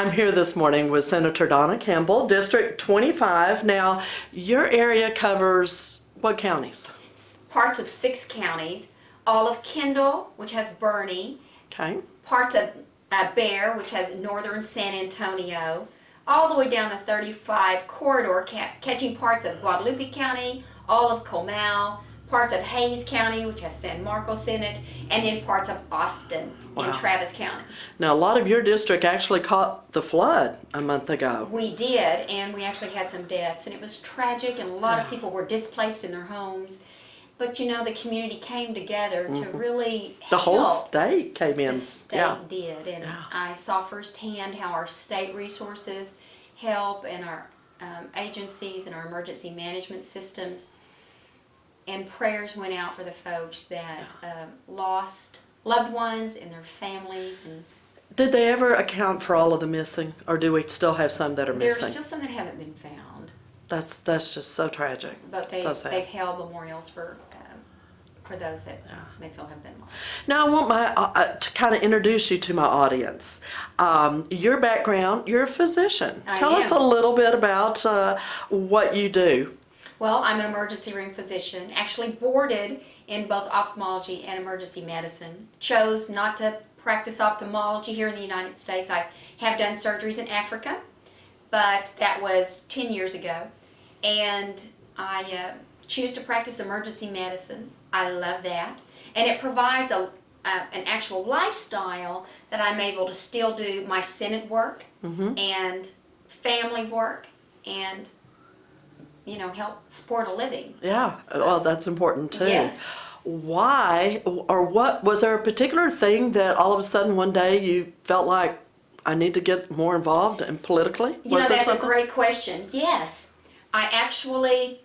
I'm here this morning with Senator Donna Campbell, District 25. Now, your area covers what counties? Parts of 6 counties, all of Kendall, which has Bernie, Okay. parts of Bear, which has northern San Antonio, all the way down the 35 corridor, catching parts of Guadalupe County, all of Comal, parts of Hayes County, which has San Marcos in it, and then parts of Austin in Travis County. Now, a lot of your district actually caught the flood a month ago. We did, and we actually had some deaths, and it was tragic, and a lot of people were displaced in their homes. But you know, the community came together to really help. The whole state came in. The state did, and I saw firsthand how our state resources help, and our agencies and our emergency management systems. And prayers went out for the folks that lost loved ones and their families. And did they ever account for all of the missing, or do we still have some that are missing? there's still some that haven't been found. That's just so tragic. But so sad. they've held memorials for those that they feel have been lost. Now, I want to kind of introduce you to my audience. Your background, you're a physician. Tell us a little bit about what you do. Well, I'm an emergency room physician, actually boarded in both ophthalmology and emergency medicine. Chose not to practice ophthalmology here in the United States. I have done surgeries in Africa, but that was 10 years ago. And I choose to practice emergency medicine. I love that. And it provides an actual lifestyle that I'm able to still do my Senate work and family work and help support a living. Yeah, well, that's important too. Yes. Why, or what, was there a particular thing that all of a sudden one day you felt like, I need to get more involved and politically? That's a great question. Yes. I actually,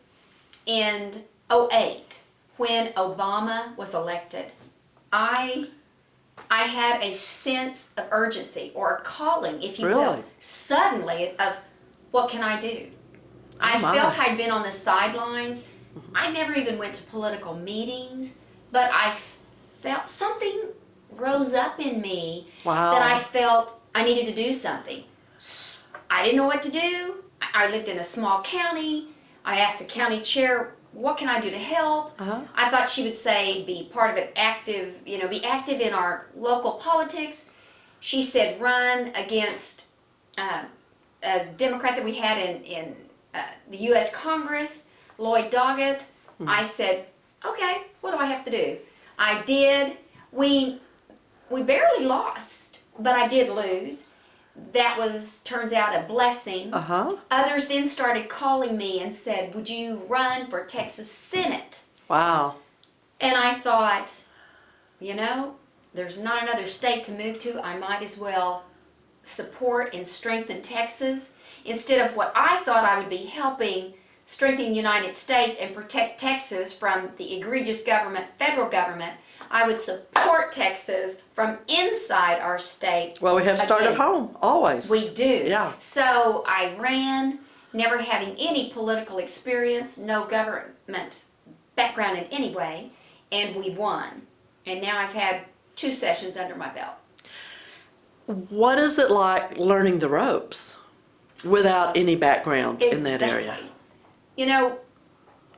in 2008, when Obama was elected, I had a sense of urgency, or a calling, if you will, suddenly, of what can I do? I felt I'd been on the sidelines. I never even went to political meetings, but I felt something rose up in me that I felt I needed to do something. I didn't know what to do. I lived in a small county. I asked the county chair, what can I do to help? I thought she would say, be part of an active, be active in our local politics. She said, run against a Democrat that we had in the U.S. Congress, Lloyd Doggett. I said, okay, what do I have to do? I did. We barely lost, but I did lose. That turns out, a blessing. Others then started calling me and said, would you run for Texas Senate? Wow. And I thought, there's not another state to move to. I might as well support and strengthen Texas, instead of what I thought I would be helping strengthen the United States and protect Texas from the egregious federal government. I would support Texas from inside our state. Well, we have started at home, always. We do. Yeah. So I ran, never having any political experience, no government background in any way, and we won. And now I've had 2 sessions under my belt. What is it like learning the ropes without any background in that area?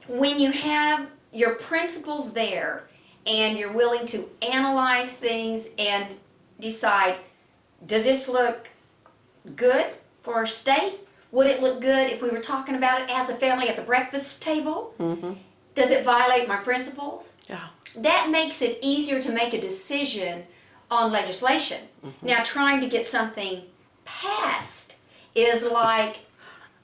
When you have your principles there and you're willing to analyze things and decide, does this look good for our state? Would it look good if we were talking about it as a family at the breakfast table? Does it violate my principles? Yeah. That makes it easier to make a decision on legislation. Now, trying to get something passed is like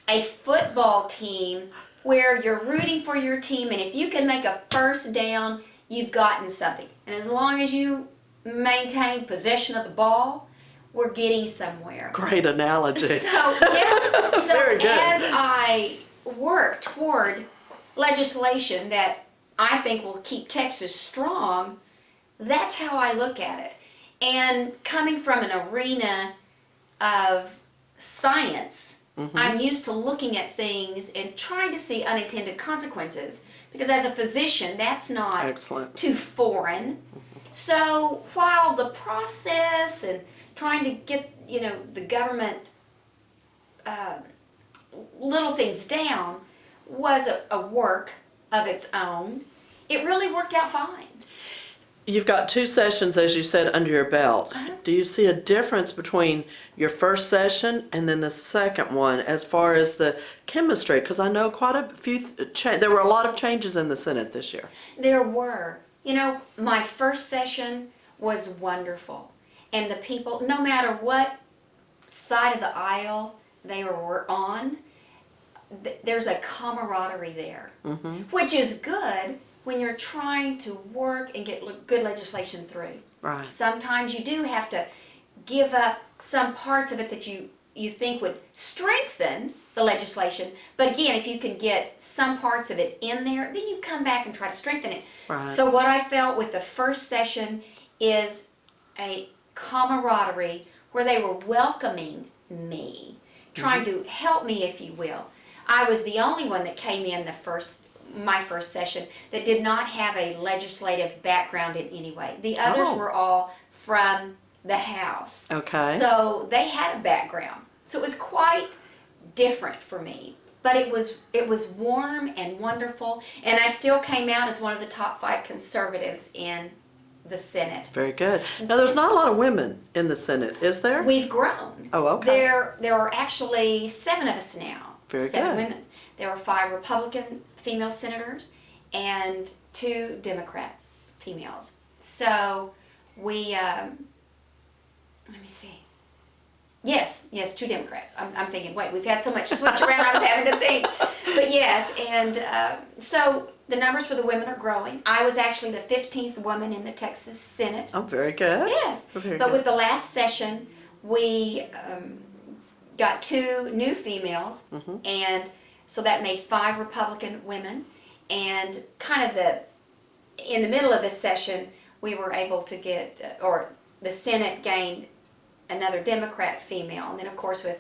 a football team where you're rooting for your team, and if you can make a first down, you've gotten something. And as long as you maintain possession of the ball, we're getting somewhere. Great analogy. So, Very good. As I work toward legislation that I think will keep Texas strong, that's how I look at it. And coming from an arena of science, I'm used to looking at things and trying to see unintended consequences, because as a physician, that's not too foreign. So while the process and trying to get, the government little things down was a work of its own. It really worked out fine. You've got 2 sessions, as you said, under your belt. Do you see a difference between your first session and then the second one as far as the chemistry? Because I know quite a few, there were a lot of changes in the Senate this year. There were. My first session was wonderful. And the people, no matter what side of the aisle they were on, there's a camaraderie there, which is good when you're trying to work and get good legislation through. Right. Sometimes you do have to give up some parts of it that you think would strengthen the legislation. But again, if you can get some parts of it in there, then you come back and try to strengthen it. Right. So what I felt with the first session is a camaraderie where they were welcoming me, trying to help me, if you will. I was the only one that came in my first session that did not have a legislative background in any way. The others were all from the House. Okay. So they had a background. So it was quite different for me. But it was warm and wonderful, and I still came out as one of the top 5 conservatives in the Senate. Very good. Now, there's not a lot of women in the Senate, is there? We've grown. Oh, okay. There are actually 7 of us now. Very 7 good. women. There are 5 Republican female senators and 2 Democrat females. So we, let me see. Yes, 2 Democrat. I'm thinking, wait, we've had so much switch around, I was having to think. But yes, and so the numbers for the women are growing. I was actually the 15th woman in the Texas Senate. Oh, very good. Yes, Very but good. with the last session, we got 2 new females, and so that made 5 Republican women. And kind of in the middle of this session, we were able to get, or the Senate gained another Democrat female. And then, of course, with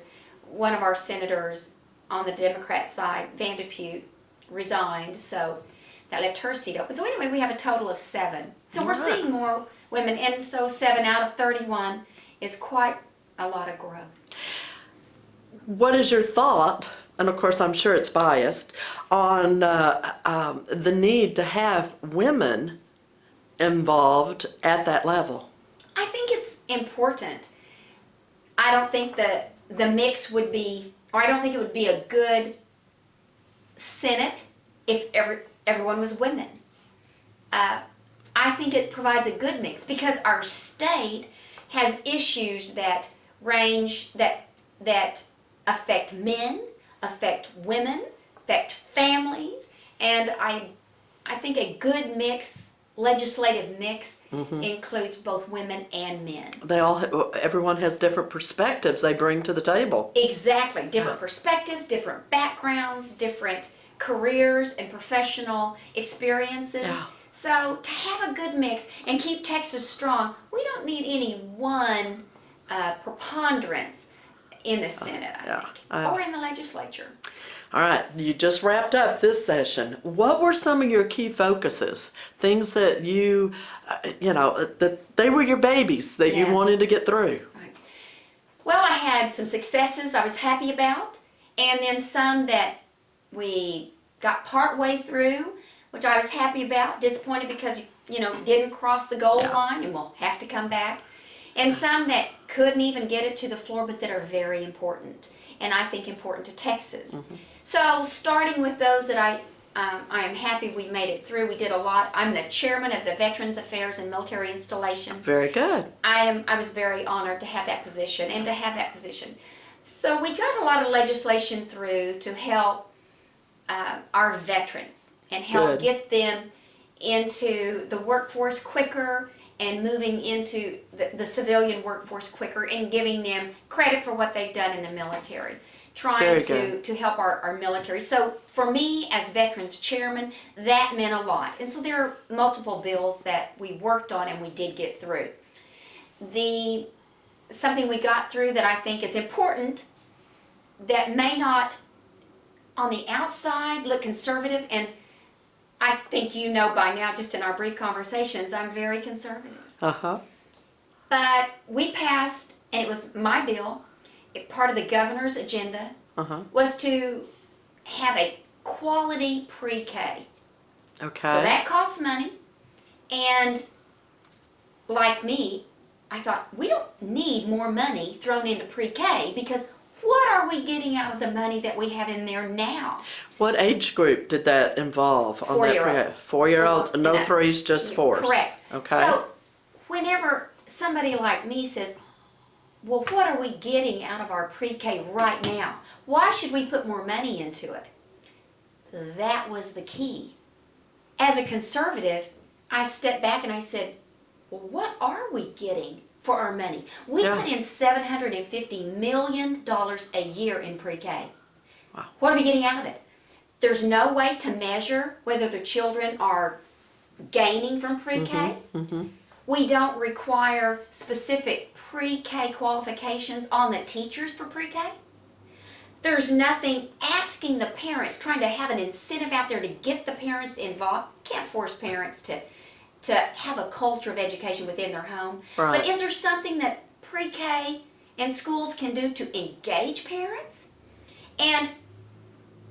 one of our senators on the Democrat side, Vanderpute, resigned, so that left her seat open. So anyway, we have a total of 7. So we're seeing more women, and so 7 out of 31 is quite a lot of growth. What is your thought, and of course I'm sure it's biased, on the need to have women involved at that level? I think it's important. I don't think that the mix would be, or I don't think it would be a good Senate if everyone was women. I think it provides a good mix because our state has issues that range, that affect men, affect women, affect families, and I think a good mix, legislative mix, includes both women and men. Everyone has different perspectives they bring to the table. Exactly, different perspectives, different backgrounds, different careers and professional experiences. Yeah. So to have a good mix and keep Texas strong, we don't need any one preponderance in the Senate, I think, or in the legislature. All right, you just wrapped up this session. What were some of your key focuses? Things that that they were your babies that you wanted to get through? Right. Well, I had some successes I was happy about, and then some that we got part way through, which I was happy about, disappointed because, didn't cross the goal line and will have to come back. And some that couldn't even get it to the floor, but that are very important, and I think important to Texas. So starting with those that I am happy we made it through. We did a lot. I'm the chairman of the Veterans Affairs and Military Installations. Very good. I was very honored to have that position and to have that position. So we got a lot of legislation through to help our veterans and help get them into the workforce quicker and moving into the civilian workforce quicker and giving them credit for what they've done in the military. Trying to help our military. So for me as Veterans Chairman, that meant a lot. And so there are multiple bills that we worked on and we did get through. Something we got through that I think is important that may not on the outside look conservative, and I think you know by now just in our brief conversations I'm very conservative. But we passed and it was my bill, part of the governor's agenda, was to have a quality pre-K. Okay. So that costs money, and like me, I thought, we don't need more money thrown into pre-K, because what are we getting out of the money that we have in there now? What age group did that involve? On that 4-year-olds. 4-year-olds, Four, no and threes, just fours. Correct. Okay. So whenever somebody like me says, well, what are we getting out of our pre-K right now? Why should we put more money into it? That was the key. As a conservative, I stepped back and I said, well, what are we getting for our money? We put in $750 million a year in pre-K. Wow. What are we getting out of it? There's no way to measure whether the children are gaining from pre-K. We don't require specific pre-K qualifications on the teachers for pre-K. There's nothing asking the parents, trying to have an incentive out there to get the parents involved. Can't force parents to have a culture of education within their home. Right. But is there something that pre-K and schools can do to engage parents? And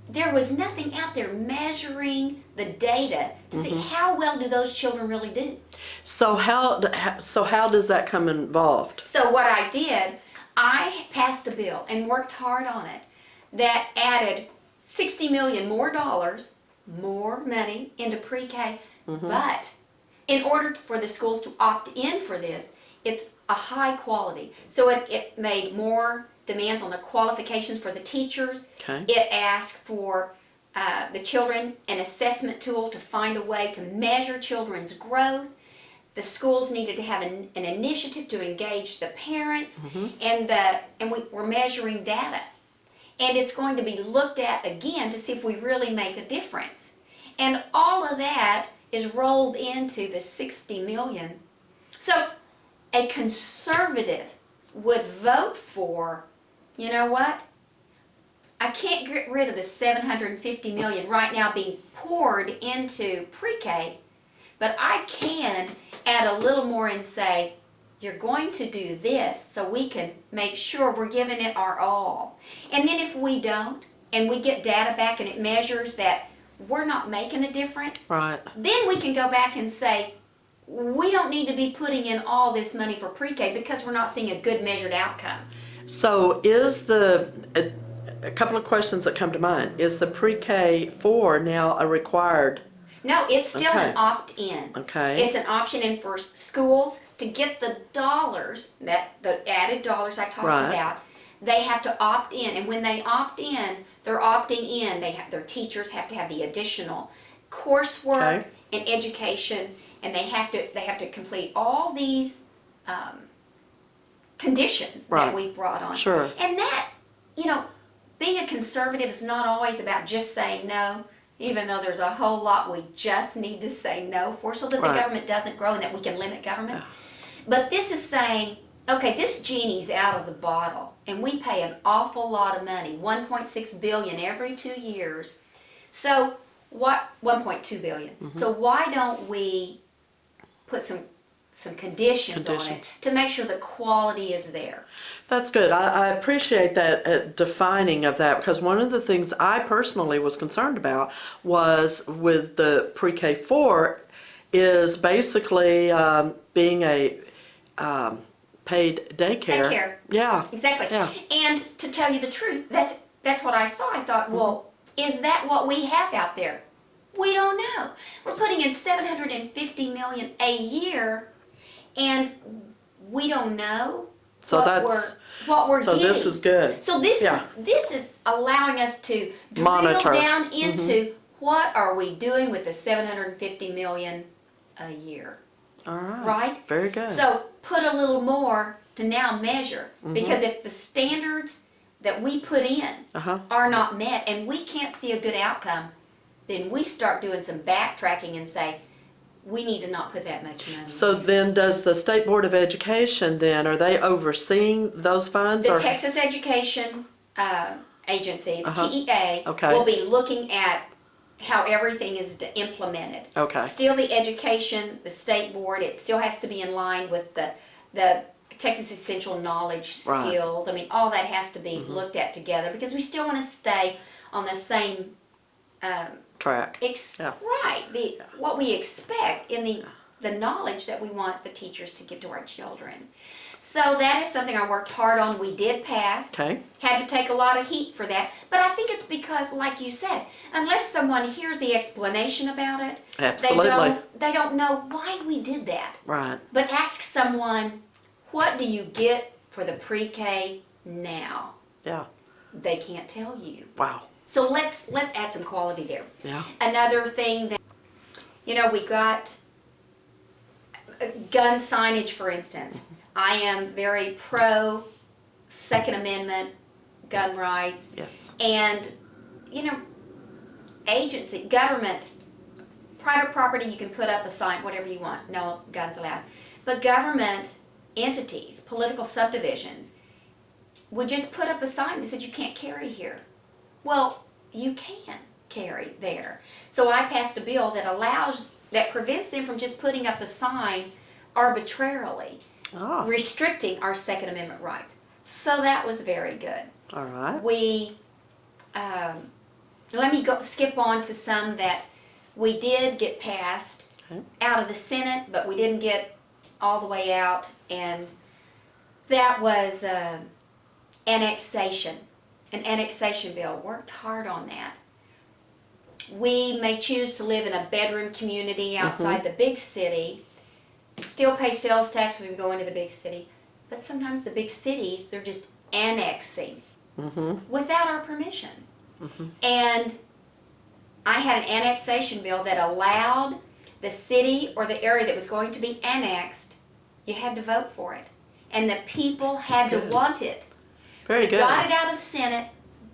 there was nothing out there measuring the data to see how well do those children really do. So how does that come involved? So what I did, I passed a bill and worked hard on it that added $60 million more money into pre-K. But in order for the schools to opt in for this, it's a high quality. So it made more demands on the qualifications for the teachers. Okay. It asked for the children an assessment tool to find a way to measure children's growth. The schools needed to have an initiative to engage the parents, and we're measuring data. And it's going to be looked at again to see if we really make a difference. And all of that is rolled into the $60 million. So a conservative would vote for, you know what? I can't get rid of the $750 million right now being poured into pre-K, but I can add a little more and say, you're going to do this so we can make sure we're giving it our all. And then if we don't, and we get data back and it measures that we're not making a difference, Right. then we can go back and say, we don't need to be putting in all this money for pre-K because we're not seeing a good measured outcome. So is a couple of questions that come to mind. Is the pre-K 4 now a required? No, it's still Okay. an opt-in. Okay. It's an option in for schools to get the dollars, the added dollars I talked Right. about. They have to opt in, and when they opt in, they're opting in. Their teachers have to have the additional coursework Okay. and education, and they have to complete all these conditions Right. that we brought on. Sure. And that, being a conservative is not always about just saying no, even though there's a whole lot we just need to say no for so that Right. the government doesn't grow and that we can limit government. But this is saying, okay, this genie's out of the bottle and we pay an awful lot of money, $1.6 billion every 2 years. So what, $1.2 billion. So why don't we put some conditions on it to make sure the quality is there? That's good. I appreciate that defining of that, because one of the things I personally was concerned about was with the pre-K 4 is basically being a paid daycare. Daycare. Yeah. Exactly. Yeah. And to tell you the truth, that's what I saw. I thought, well, is that what we have out there? We don't know. We're putting in $750 million a year, and we don't know So what we're so getting. this is good. So this is allowing us to drill Monitor. down into what are we doing with the $750 million a year. All right. Right? Very good. So put a little more to now measure, because if the standards that we put in are not met and we can't see a good outcome, then we start doing some backtracking and say, we need to not put that much money. So then does the State Board of Education then, are they overseeing those funds? The or? Texas Education Agency, the TEA, Okay. will be looking at how everything is implemented. Okay. Still the education, the state board, it still has to be in line with the Texas Essential Knowledge Right. skills. I mean, all that has to be looked at together because we still want to stay on the same Track. Yeah. right, what we expect in the knowledge that we want the teachers to give to our children. So that is something I worked hard on. We did pass. Okay. Had to take a lot of heat for that. But I think it's because, like you said, unless someone hears the explanation about it, Absolutely. they don't know why we did that. Right. But ask someone, what do you get for the pre-K now? Yeah. They can't tell you. Wow. So let's add some quality there. Yeah. Another thing that, we got gun signage, for instance. I am very pro Second Amendment gun rights. Yes. And, agency, government, private property, you can put up a sign, whatever you want, no guns allowed. But government entities, political subdivisions, would just put up a sign that said you can't carry here. Well, you can carry there. So I passed a bill that prevents them from just putting up a sign arbitrarily, Oh. restricting our Second Amendment rights. So that was very good. All right. We, let me skip on to some that we did get passed Okay. out of the Senate, but we didn't get all the way out, and that was annexation. An annexation bill. Worked hard on that. We may choose to live in a bedroom community outside the big city, still pay sales tax when we go into the big city, but sometimes the big cities, they're just annexing without our permission. And I had an annexation bill that allowed the city or the area that was going to be annexed, you had to vote for it. And the people had to want it. Very good. Got it out of the Senate,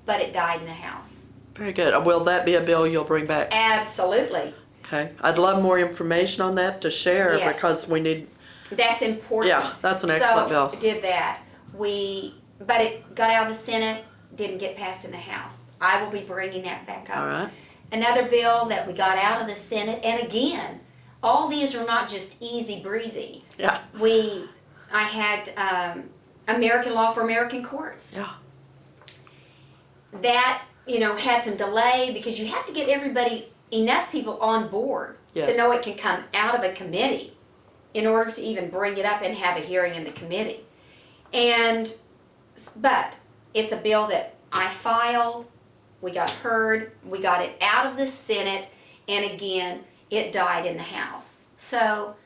but it died in the House. Very good. Will that be a bill you'll bring back? Absolutely. Okay. I'd love more information on that to share Yes. because we need. That's important. Yeah, that's an excellent bill. So, did that. But it got out of the Senate, didn't get passed in the House. I will be bringing that back up. All right. Another bill that we got out of the Senate, and again, all these are not just easy breezy. Yeah. I had American Law for American Courts. Yeah. That, had some delay because you have to get enough people on board Yes. to know it can come out of a committee in order to even bring it up and have a hearing in the committee. But it's a bill that I filed, we got heard, we got it out of the Senate, and again, it died in the House. So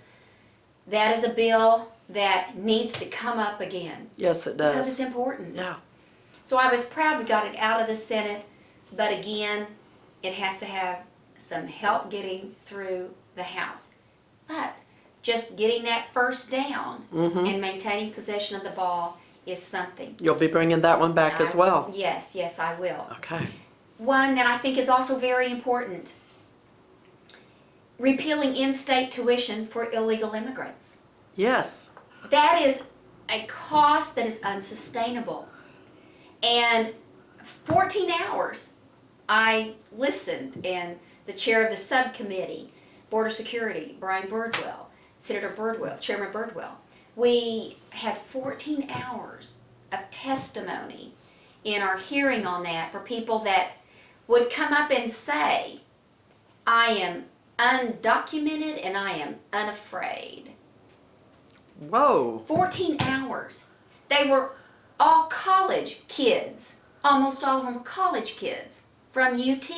that is a bill that needs to come up again Yes, it because does. it's important. Yeah. So I was proud we got it out of the Senate, but again, it has to have some help getting through the House. But just getting that first down and maintaining possession of the ball is something. You'll be bringing that one back as well. Yes, I will. Okay. One that I think is also very important, repealing in-state tuition for illegal immigrants. Yes. That is a cost that is unsustainable. And 14 hours I listened, and the chair of the subcommittee, Border Security, Brian Birdwell, Senator Birdwell, Chairman Birdwell, we had 14 hours of testimony in our hearing on that for people that would come up and say, I am undocumented and I am unafraid. Whoa. 14 hours. They were all college kids. Almost all of them were college kids from UT.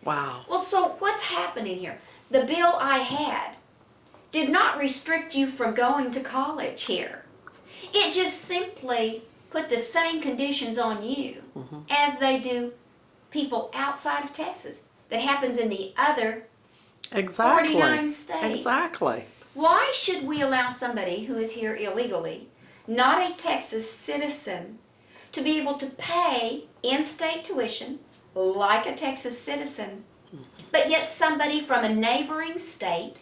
Wow. Well, so what's happening here? The bill I had did not restrict you from going to college here. It just simply put the same conditions on you as they do people outside of Texas. That happens in the other Exactly. 49 states. Exactly. Why should we allow somebody who is here illegally, not a Texas citizen, to be able to pay in-state tuition like a Texas citizen, but yet somebody from a neighboring state,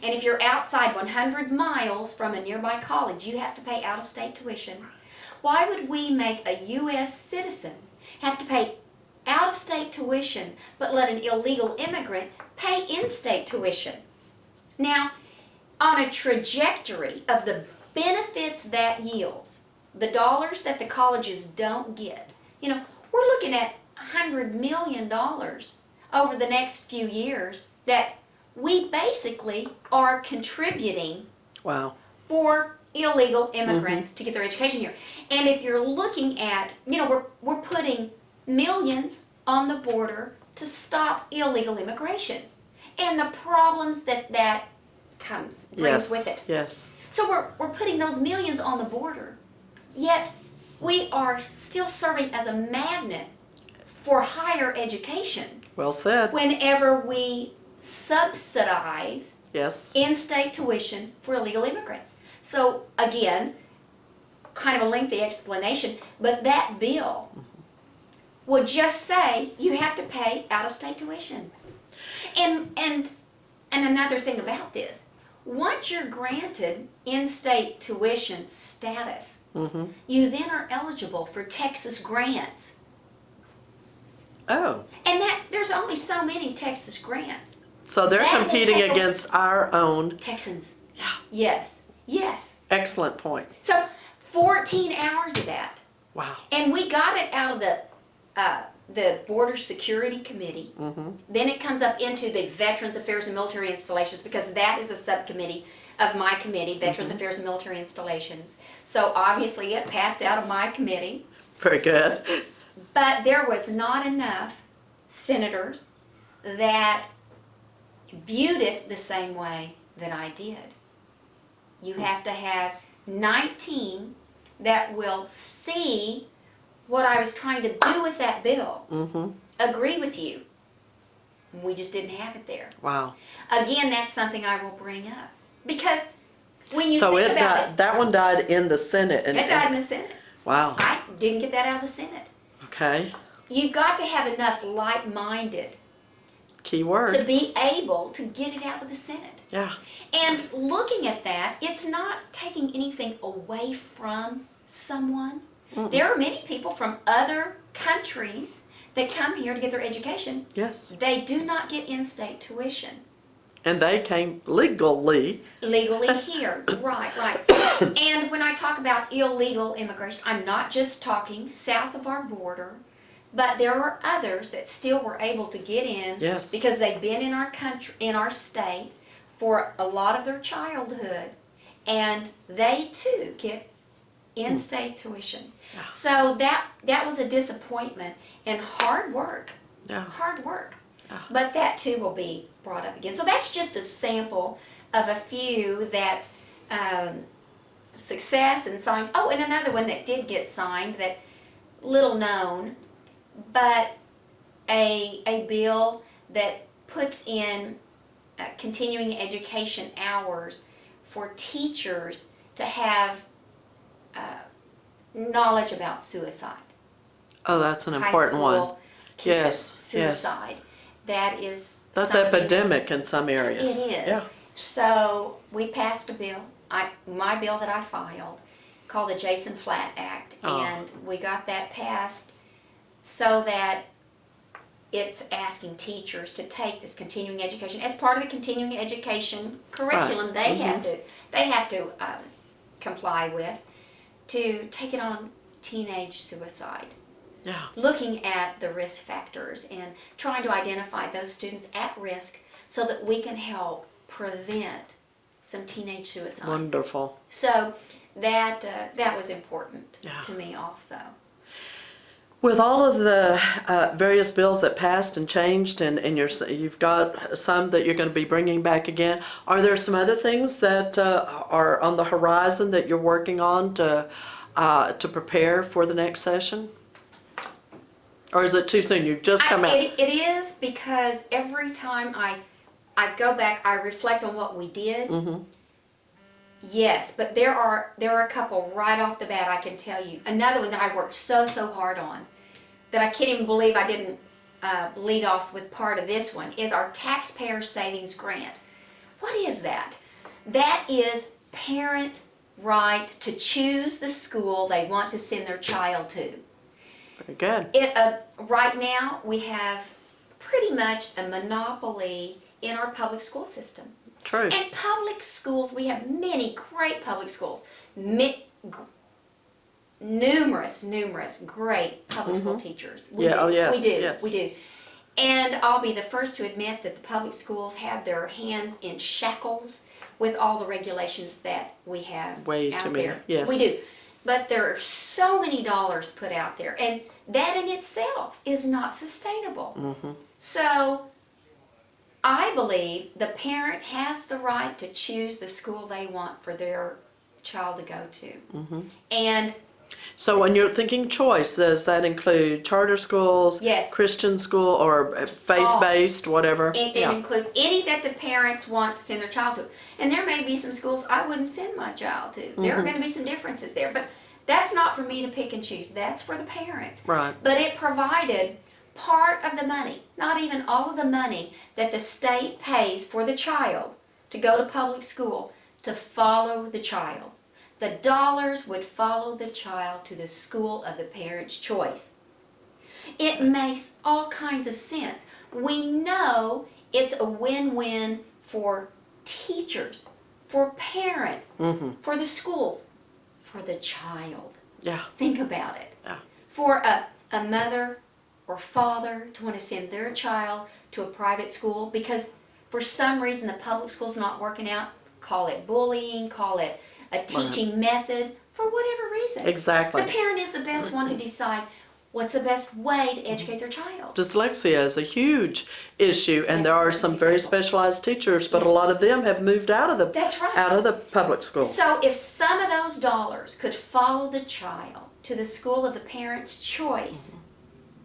and if you're outside 100 miles from a nearby college, you have to pay out-of-state tuition. Why would we make a U.S. citizen have to pay out-of-state tuition, but let an illegal immigrant pay in-state tuition? Now, on a trajectory of the benefits that yields, the dollars that the colleges don't get. You know, we're looking at $100 million over the next few years that we basically are contributing Wow. for illegal immigrants to get their education here. And if you're looking at, you know, we're putting millions on the border to stop illegal immigration and the problems that brings Yes. with it. Yes. So we're putting those millions on the border, yet we are still serving as a magnet for higher education Well said. whenever we subsidize Yes. in-state tuition for illegal immigrants. So again, kind of a lengthy explanation, but that bill would just say you have to pay out-of-state tuition. And another thing about this, once you're granted in-state tuition status, you then are eligible for Texas grants. Oh. And that there's only so many Texas grants. So they're That will competing take a- against our own. Texans. Yeah. Yes. Yes. Excellent point. So 14 hours of that. Wow. And we got it out of the Border Security Committee. Then it comes up into the Veterans Affairs and Military Installations because that is a subcommittee of my committee, Veterans Affairs and Military Installations. So obviously it passed out of my committee. Very good. But there was not enough senators that viewed it the same way that I did. You have to have 19 that will see what I was trying to do with that bill, agree with you. We just didn't have it there. Wow. Again, that's something I will bring up. Because when you So think it about died, that one died in the Senate. And, it died in the Senate. Wow. I didn't get that out of the Senate. Okay. You've got to have enough like-minded Key to word. be able to get it out of the Senate. Yeah. And looking at that, it's not taking anything away from someone. There are many people from other countries that come here to get their education. Yes. They do not get in-state tuition. And they came legally. Legally here. Right. And when I talk about illegal immigration, I'm not just talking south of our border, but there are others that still were able to get in Yes. because they've been in our country, in our state for a lot of their childhood, and they too get in-state tuition. Yeah. So that was a disappointment and hard work. Yeah. Hard work. Yeah. But that too will be brought up again. So that's just a sample of a few that success and signed. Oh, and another one that did get signed, that little known, but a bill that puts in continuing education hours for teachers to have knowledge about suicide. Oh, that's an High important one. school kids, Yes, yes. suicide. That is That's something- epidemic in some areas. It is. Yeah. So we passed a bill, my bill that I filed, called the Jason Flatt Act, Oh. and we got that passed so that it's asking teachers to take this continuing education as part of the continuing education curriculum. They have to comply with, to take it on teenage suicide. Yeah. Looking at the risk factors and trying to identify those students at risk so that we can help prevent some teenage suicides. Wonderful. So that was important Yeah. to me also. With all of the various bills that passed and changed, and you've got some that you're going to be bringing back again, are there some other things that are on the horizon that you're working on to prepare for the next session? Or is it too soon? You've just come out. It is, because every time I go back, I reflect on what we did. Yes, but there are a couple right off the bat I can tell you. Another one that I worked so hard on that I can't even believe I didn't lead off with part of this one is our taxpayer savings grant. What is that? That is parent right to choose the school they want to send their child to. Very good. Right now we have pretty much a monopoly in our public school system. True. And public schools, we have many great public schools. Numerous great public school teachers. We Yeah, do. oh, yes, We do. yes. We do. And I'll be the first to admit that the public schools have their hands in shackles with all the regulations that we have Way out too many, there. yes. We do. But there are so many dollars put out there, and that in itself is not sustainable. Mm-hmm. So I believe the parent has the right to choose the school they want for their child to go to. Mm-hmm. And So when you're thinking choice, does that include charter schools, Yes. Christian school, or faith-based, whatever? it includes any that the parents want to send their child to. And there may be some schools I wouldn't send my child to. There are going to be some differences there. But that's not for me to pick and choose. That's for the parents. Right. But it provided part of the money, not even all of the money, that the state pays for the child to go to public school to follow the child. The dollars would follow the child to the school of the parent's choice. It makes all kinds of sense. We know it's a win-win for teachers, for parents, for the schools, for the child. Yeah. Think about it. Yeah. For a mother or father to want to send their child to a private school because for some reason the public school's not working out, call it bullying, call it a teaching method, for whatever reason. Exactly. The parent is the best one to decide what's the best way to educate their child. Dyslexia is a huge issue, and That's there a are perfect some very example. specialized teachers, but a Yes. lot of them have moved out of the That's right. public schools. So if some of those dollars could follow the child to the school of the parent's choice,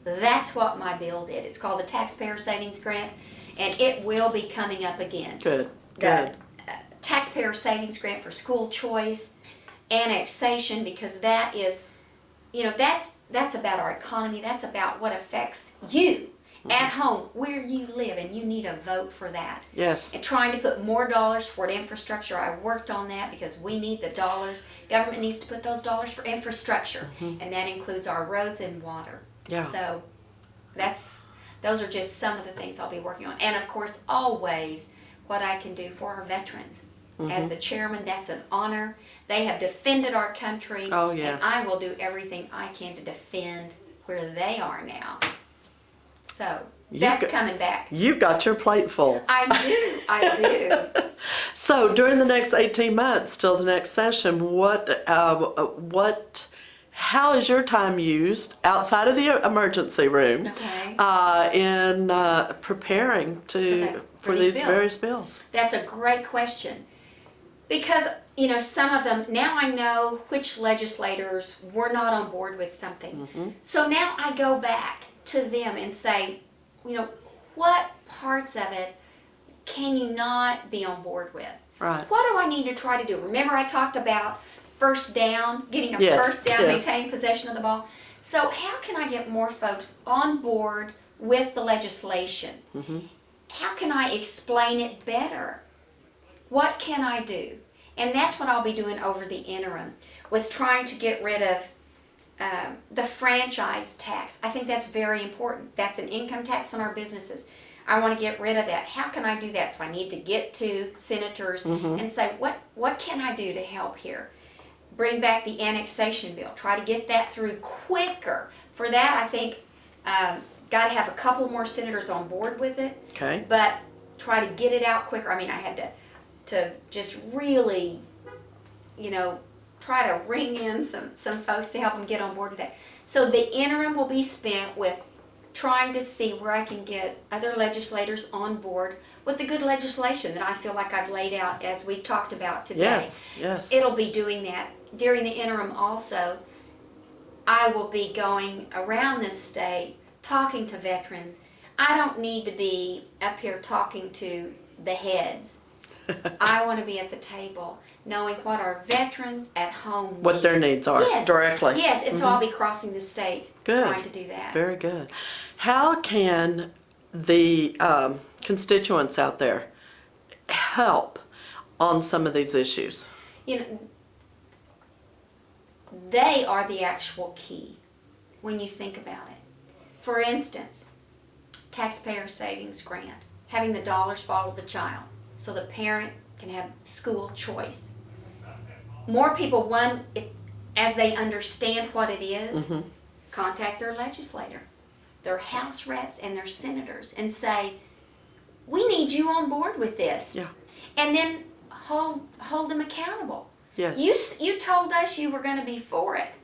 that's what my bill did. It's called the Taxpayer Savings Grant, and it will be coming up again. Good. The Good. Taxpayer Savings Grant for school choice, annexation, because that is, that's about our economy. That's about what affects you at home, where you live, and you need a vote for that. Yes. And trying to put more dollars toward infrastructure. I worked on that because we need the dollars. Government needs to put those dollars for infrastructure, and that includes our roads and water. Yeah. So those are just some of the things I'll be working on. And of course, always what I can do for our veterans. As the chairman, that's an honor. They have defended our country. Oh, yes. And I will do everything I can to defend where they are now. So that's coming back. You've got your plate full. I do. So during the next 18 months till the next session, how is your time used outside of the emergency room Okay. in preparing for these these bills? various bills? That's a great question. Because, some of them, now I know which legislators were not on board with something. So now I go back to them and say, what parts of it can you not be on board with? Right. What do I need to try to do? Remember I talked about first down, getting a Yes, first down, yes. maintaining possession of the ball. So how can I get more folks on board with the legislation? How can I explain it better? What can I do? And that's what I'll be doing over the interim with trying to get rid of the franchise tax. I think that's very important. That's an income tax on our businesses. I want to get rid of that. How can I do that? So I need to get to senators and say, what can I do to help here? Bring back the annexation bill. Try to get that through quicker. For that, I think got to have a couple more senators on board with it. Okay. But try to get it out quicker. I mean, I had to just really, try to ring in some folks to help them get on board with that. So the interim will be spent with trying to see where I can get other legislators on board with the good legislation that I feel like I've laid out as we've talked about today. Yes, yes. It'll be doing that. During the interim also, I will be going around this state talking to veterans. I don't need to be up here talking to the heads. I want to be at the table knowing what our veterans at home need. What their needs are directly. Yes, and so I'll be crossing the state Good. trying to do that. Very good. How can the constituents out there help on some of these issues? They are the actual key when you think about it. For instance, taxpayer savings grant, having the dollars follow the child. so the parent can have school choice. More people, one, as they understand what it is, contact their legislator, their House reps and their senators and say, we need you on board with this. Yeah. And then hold them accountable. Yes. You told us you were going to be for it.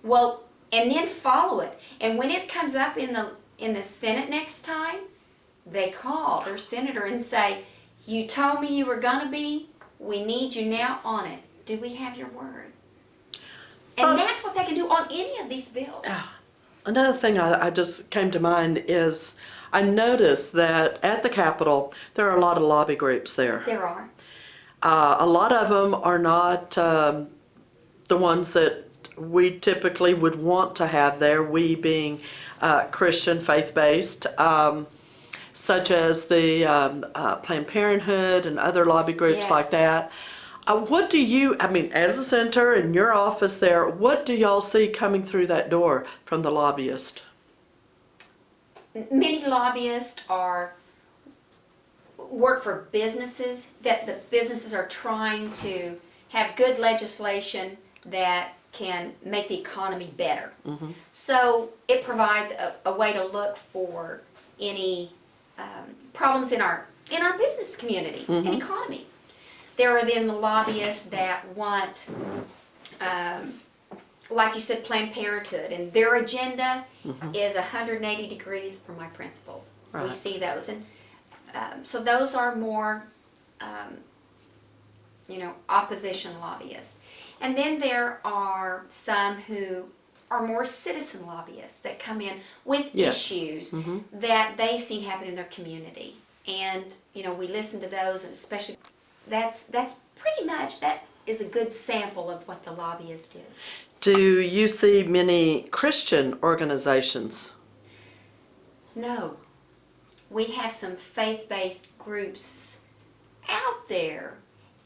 Well, and then follow it. And when it comes up in the Senate next time, they call their senator and say, you told me you were going to be, we need you now on it. Do we have your word? And that's what they can do on any of these bills. Another thing I just came to mind is I noticed that at the Capitol there are a lot of lobby groups there. There are. A lot of them are not the ones that we typically would want to have there, we being Christian, faith-based, such as the Planned Parenthood and other lobby groups like that. What do you, I mean, as a senator in your office there, what do y'all see coming through that door from the lobbyist? Many lobbyists work for businesses, that the businesses are trying to have good legislation that can make the economy better. So it provides a way to look for any problems in our business community and economy. There are then the lobbyists that want, like you said, Planned Parenthood, and their agenda is 180 degrees from my principles. Right. We see those, and so those are more, opposition lobbyists. And then there are some who are more citizen lobbyists that come in with issues that they've seen happen in their community. And, we listen to those, and especially that's pretty much, that is a good sample of what the lobbyist is. Do you see many Christian organizations? No. We have some faith-based groups out there,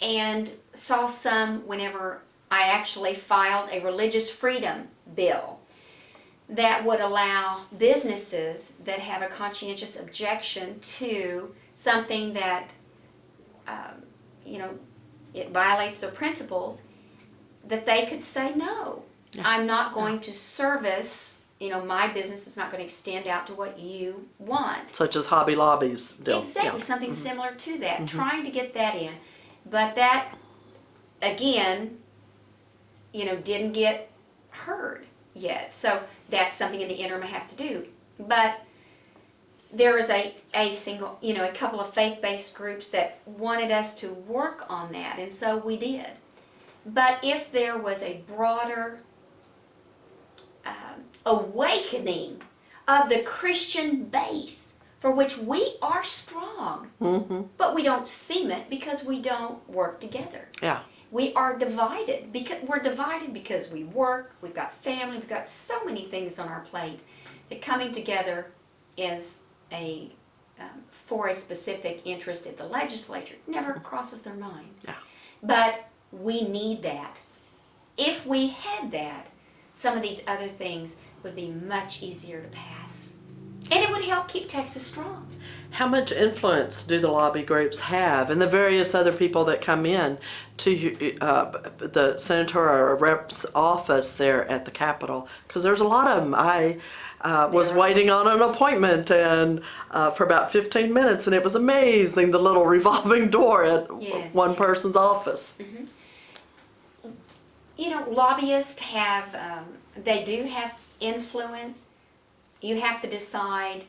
and saw some whenever I actually filed a religious freedom bill that would allow businesses that have a conscientious objection to something that it violates their principles, that they could say, no, I'm not going to service, my business is not going to extend out to what you want. Such as Hobby Lobby's deal. Exactly, something similar to that, trying to get that in. But that, again, didn't get heard yet. So that's something in the interim I have to do. But there is a couple of faith-based groups that wanted us to work on that, and so we did. But if there was a broader awakening of the Christian base, for which we are strong, but we don't seem it because we don't work together. Yeah. We are divided because we work, we've got family, we've got so many things on our plate that coming together is for a specific interest at the legislature never crosses their mind. Yeah. But we need that. If we had that, some of these other things would be much easier to pass. And it would help keep Texas strong. How much influence do the lobby groups have and the various other people that come in to the senator or rep's office there at the Capitol? Because there's a lot of them. I was waiting on an appointment and for about 15 minutes, and it was amazing, the little revolving door at one person's office. Lobbyists have, they do have influence. You have to decide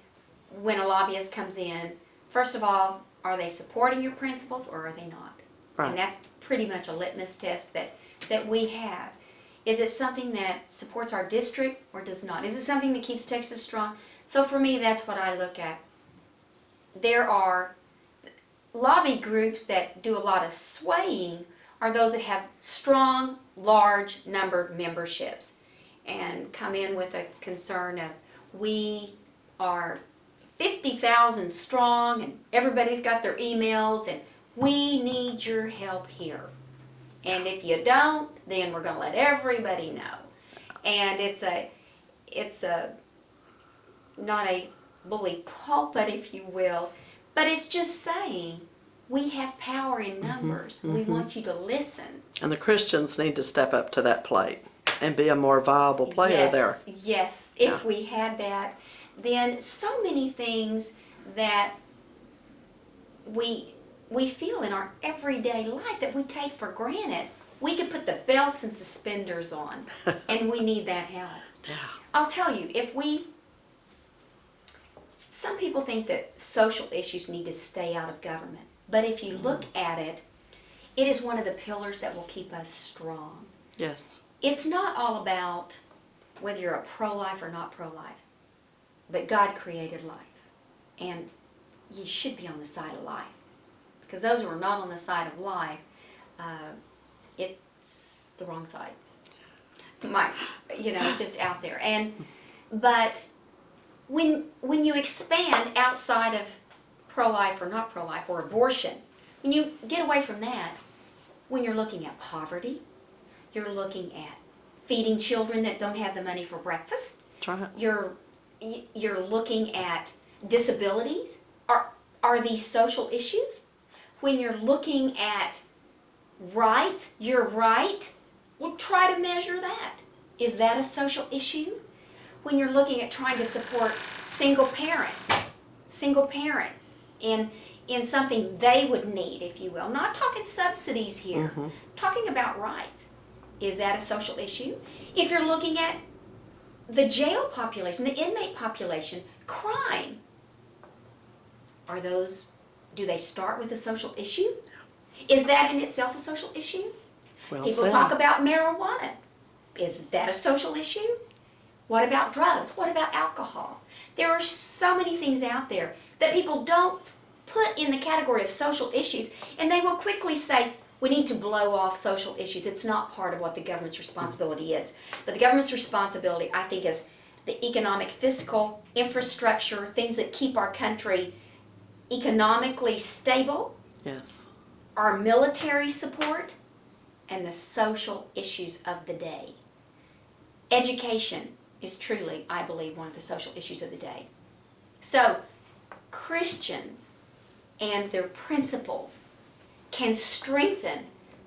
when a lobbyist comes in, first of all, are they supporting your principles or are they not? Right. And that's pretty much a litmus test that we have. Is it something that supports our district or does not? Is it something that keeps Texas strong? So for me, that's what I look at. There are lobby groups that do a lot of swaying, are those that have strong, large number memberships and come in with a concern of, we are 50,000 strong and everybody's got their emails and we need your help here. And if you don't, then we're going to let everybody know. And it's not a bully pulpit, if you will, but it's just saying We have power in numbers. We want you to listen. And the Christians need to step up to that plate and be a more viable player there. Yes. Yeah. If we had that, then so many things that we feel in our everyday life that we take for granted, we could put the belts and suspenders on, and we need that help. Yeah. I'll tell you, some people think that social issues need to stay out of government. But if you look at it, it is one of the pillars that will keep us strong. Yes. It's not all about whether you're a pro-life or not pro-life, but God created life. And you should be on the side of life. Because those who are not on the side of life, it's the wrong side. Just out there. But when you expand outside of pro-life or not pro-life or abortion, when you get away from that, when you're looking at poverty, you're looking at feeding children that don't have the money for breakfast. Try it. You're looking at disabilities. Are these social issues? When you're looking at rights, your right, well, try to measure that. Is that a social issue? When you're looking at trying to support single parents in something they would need, if you will. Not talking subsidies here, talking about rights. Is that a social issue? If you're looking at the jail population, the inmate population, crime, do they start with a social issue? Is that in itself a social issue? Well People said. talk about marijuana. Is that a social issue? What about drugs? What about alcohol? There are so many things out there that people don't put in the category of social issues, and they will quickly say, we need to blow off social issues. It's not part of what the government's responsibility is. But the government's responsibility, I think, is the economic, fiscal, infrastructure, things that keep our country economically stable, Yes. our military support, and the social issues of the day. Education is truly, I believe, one of the social issues of the day. So, Christians and their principles can strengthen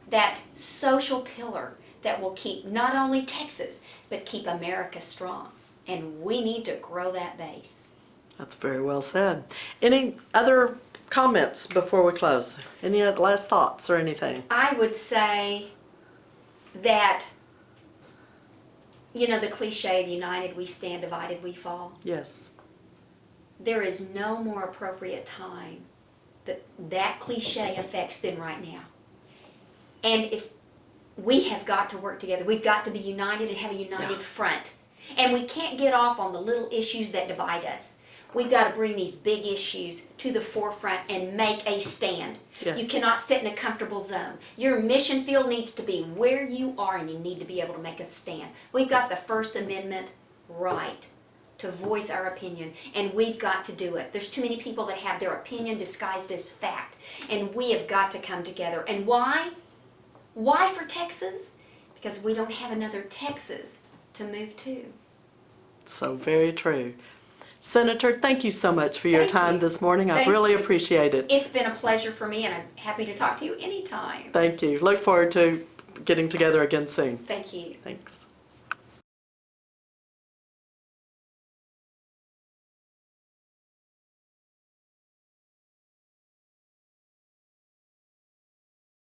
that social pillar that will keep not only Texas, but keep America strong. And we need to grow that base. That's very well said. Any other comments before we close? Any other last thoughts or anything? I would say that, the cliche of united we stand, divided we fall. Yes. There is no more appropriate time that cliche affects than right now. And if we have got to work together, we've got to be united and have a united front. And we can't get off on the little issues that divide us. We've got to bring these big issues to the forefront and make a stand. Yes. You cannot sit in a comfortable zone. Your mission field needs to be where you are, and you need to be able to make a stand. We've got the First Amendment right to voice our opinion, and we've got to do it. There's too many people that have their opinion disguised as fact, and we have got to come together. And why? Why for Texas? Because we don't have another Texas to move to. So very true. Senator, thank you so much for your Thank time you. this morning. I Thank really you. appreciate it. It's been a pleasure for me, and I'm happy to talk to you anytime. Thank you. Look forward to getting together again soon. Thank you. Thanks.